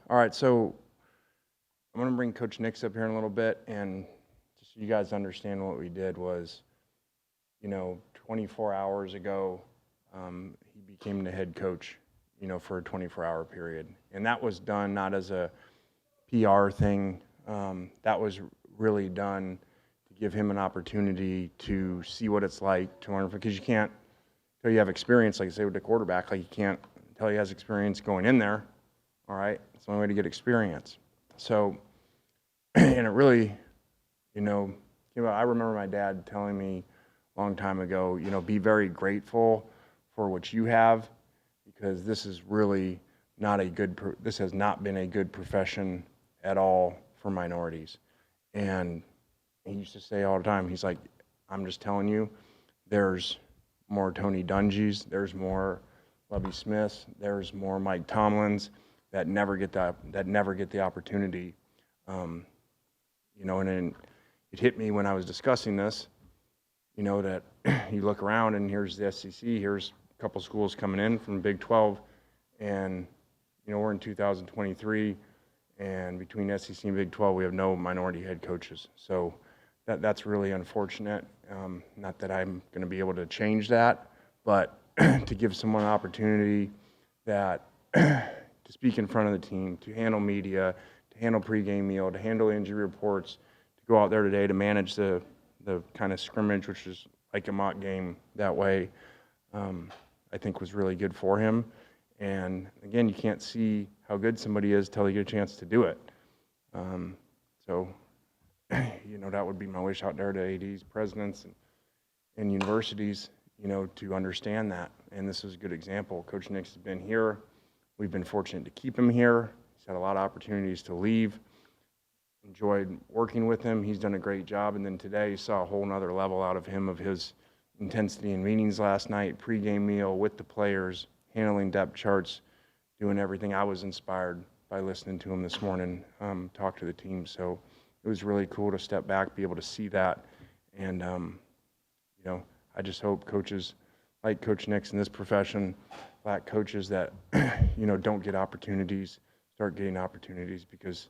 All right, so I'm going to bring Coach Nix up here in a little bit, and just so you guys understand what we did was, 24 hours ago, he became the head coach, for a 24-hour period. And that was done not as a PR thing. That was really done to give him an opportunity to see what it's like to learn, because you can't, until you have experience, like I say with the quarterback, like you can't tell he has experience going in there. All right, it's the only way to get experience. So, and it really, I remember my dad telling me a long time ago, be very grateful for what you have, because this is really not this has not been a good profession at all for minorities. And he used to say all the time, he's like, I'm just telling you, there's more Tony Dungy's, there's more Lovie Smiths, there's more Mike Tomlins that never get the opportunity. And then it hit me when I was discussing this, that you look around and here's the SEC, here's a couple schools coming in from Big 12, and we're in 2023, and between SEC and Big 12 we have no minority head coaches. So that's really unfortunate. Not that I'm going to be able to change that, but to give someone an opportunity that to speak in front of the team, to handle media, to handle pregame meal, to handle injury reports, to go out there today to manage the kind of scrimmage, which is like a mock game that way, I think was really good for him. And again, you can't see how good somebody is until you get a chance to do it. So, that would be my wish out there to ADs, presidents, and universities, to understand that. And this is a good example. Coach Nix has been here. We've been fortunate to keep him here. He's had a lot of opportunities to leave. Enjoyed working with him. He's done a great job. And then today you saw a whole nother level out of him, of his intensity in meetings last night, pregame meal with the players, handling depth charts, doing everything. I was inspired by listening to him this morning, talk to the team. So it was really cool to step back, be able to see that. And, I just hope coaches like Coach Nix in this profession, black coaches that, don't get opportunities, start getting opportunities, because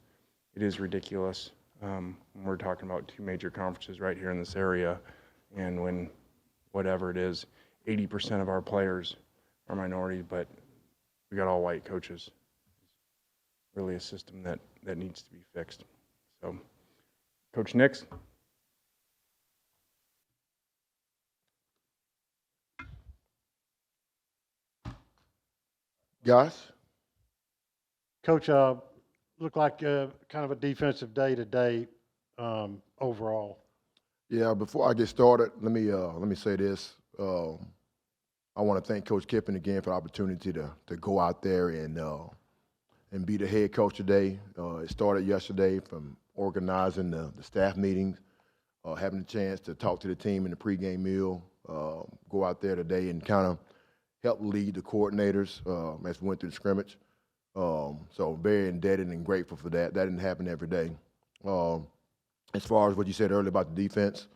it is ridiculous. We're talking about two major conferences right here in this area, and when whatever it is, 80% of our players are minorities, but we got all white coaches. It's really a system that needs to be fixed. So, Coach Nix. Guys? Coach, looked like kind of a defensive day today overall. Yeah, before I get started, let me say this. I want to thank Coach Kiffin again for the opportunity to go out there and be the head coach today. It started yesterday from organizing the staff meetings, having the chance to talk to the team in the pregame meal, go out there today and kind of help lead the coordinators as we went through the scrimmage. So very indebted and grateful for that. That didn't happen every day. As far as what you said earlier about the defense,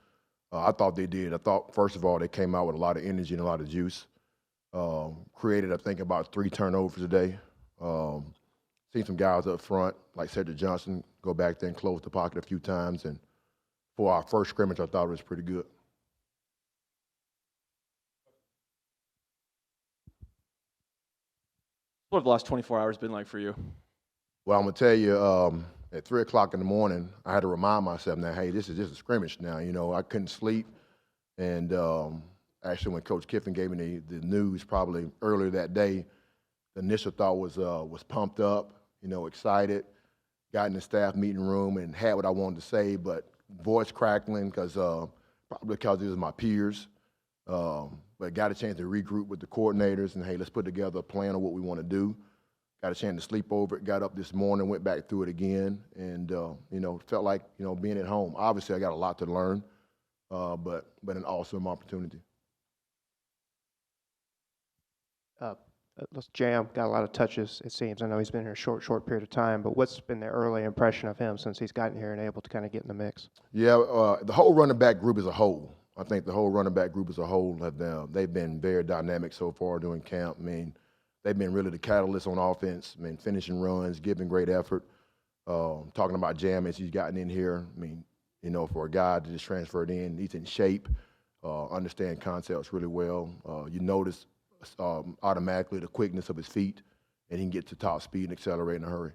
I thought they did. I thought, first of all, they came out with a lot of energy and a lot of juice. Created, I think, about 3 turnovers today. Seen some guys up front, like Cedric Johnson, go back there and close the pocket a few times. And for our first scrimmage, I thought it was pretty good. What have the last 24 hours been like for you? Well, I'm going to tell you, at 3 o'clock in the morning, I had to remind myself now, hey, this is just a scrimmage now. I couldn't sleep. And actually, when Coach Kiffin gave me the news probably earlier that day, the initial thought was pumped up, excited, got in the staff meeting room and had what I wanted to say, but voice crackling probably because these are my peers. But got a chance to regroup with the coordinators and, hey, let's put together a plan of what we want to do. Got a chance to sleep over it, got up this morning, went back through it again, and, felt like, being at home. Obviously, I got a lot to learn, but an awesome opportunity. Let's Jam got a lot of touches, it seems. I know he's been here a short period of time, but what's been the early impression of him since he's gotten here and able to kind of get in the mix? Yeah, the whole running back group as a whole. I think the whole running back group as a whole they've been very dynamic so far during camp. I mean, they've been really the catalyst on offense. I mean, finishing runs, giving great effort. Talking about Jam as he's gotten in here. I mean, you know, for a guy that just transferred in, he's in shape, understand concepts really well. You notice automatically the quickness of his feet, and he can get to top speed and accelerate in a hurry.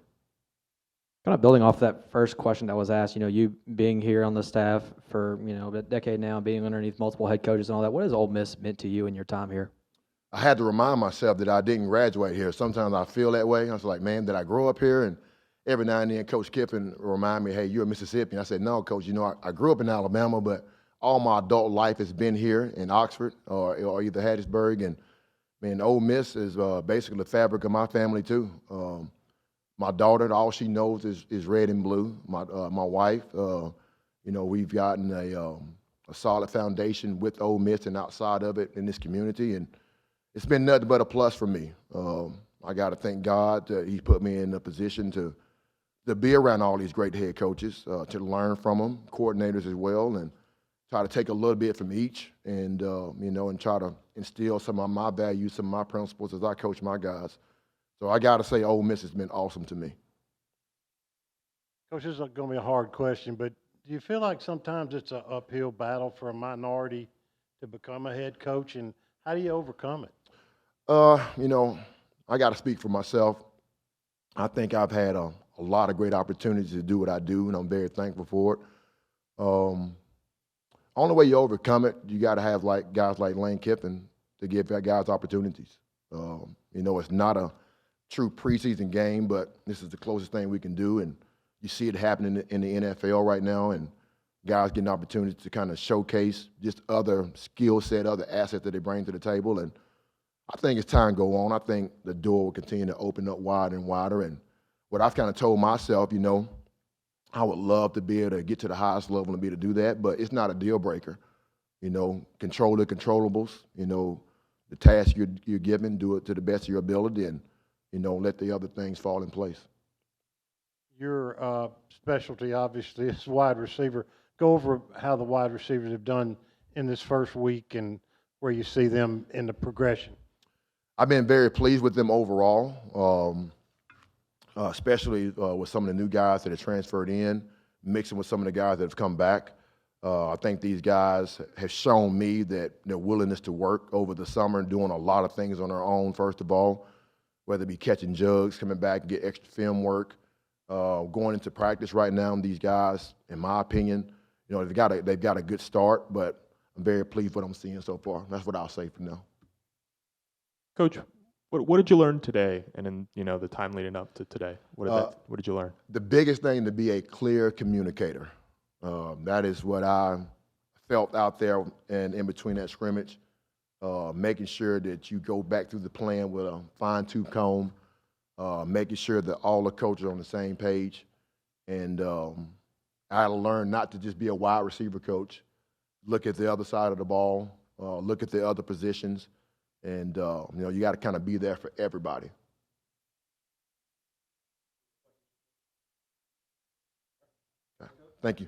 Kind of building off that first question that was asked, you being here on the staff for, a decade now, being underneath multiple head coaches and all that, what has Ole Miss meant to you in your time here? I had to remind myself that I didn't graduate here. Sometimes I feel that way. I was like, man, did I grow up here? And every now and then Coach Kiffin will remind me, hey, you're a Mississippian. I said, no, Coach, I grew up in Alabama, but all my adult life has been here in Oxford or either Hattiesburg. And, man, Ole Miss is basically the fabric of my family, too. My daughter, all she knows is red and blue. My wife, we've gotten a solid foundation with Ole Miss and outside of it in this community, and it's been nothing but a plus for me. I got to thank God that He put me in a position to be around all these great head coaches, to learn from them, coordinators as well, and try to take a little bit from each, and and try to instill some of my values, some of my principles as I coach my guys. So I got to say, Ole Miss has been awesome to me. Coach, this is going to be a hard question, but do you feel like sometimes it's an uphill battle for a minority to become a head coach, and how do you overcome it? I got to speak for myself. I think I've had a lot of great opportunities to do what I do, and I'm very thankful for it. Only way you overcome it, you got to have guys like Lane Kiffin to give guys opportunities. It's not a true preseason game, but this is the closest thing we can do, and you see it happening in the NFL right now, and guys getting opportunities to kind of showcase just other skill set, other assets that they bring to the table, and I think as time go on, I think the door will continue to open up wider and wider, and what I've kind of told myself, I would love to be able to get to the highest level and be able to do that, but it's not a deal breaker. Control the controllables, the task you're given, do it to the best of your ability, and let the other things fall in place. Your specialty, obviously, is wide receiver. Go over how the wide receivers have done in this first week and where you see them in the progression. I've been very pleased with them overall, especially with some of the new guys that have transferred in, mixing with some of the guys that have come back. I think these guys have shown me that their willingness to work over the summer and doing a lot of things on their own, first of all, whether it be catching jugs, coming back and get extra film work, going into practice right now. These guys, in my opinion, they've got a good start, but I'm very pleased with what I'm seeing so far. That's what I'll say for now. Coach, what did you learn today and in the time leading up to today? What did you learn? The biggest thing, to be a clear communicator. That is what I felt out there and in between that scrimmage. Making sure that you go back through the plan with a fine-tooth comb, making sure that all the coaches are on the same page. And I had to learn not to just be a wide receiver coach, look at the other side of the ball, look at the other positions, and you got to kind of be there for everybody. Thank you.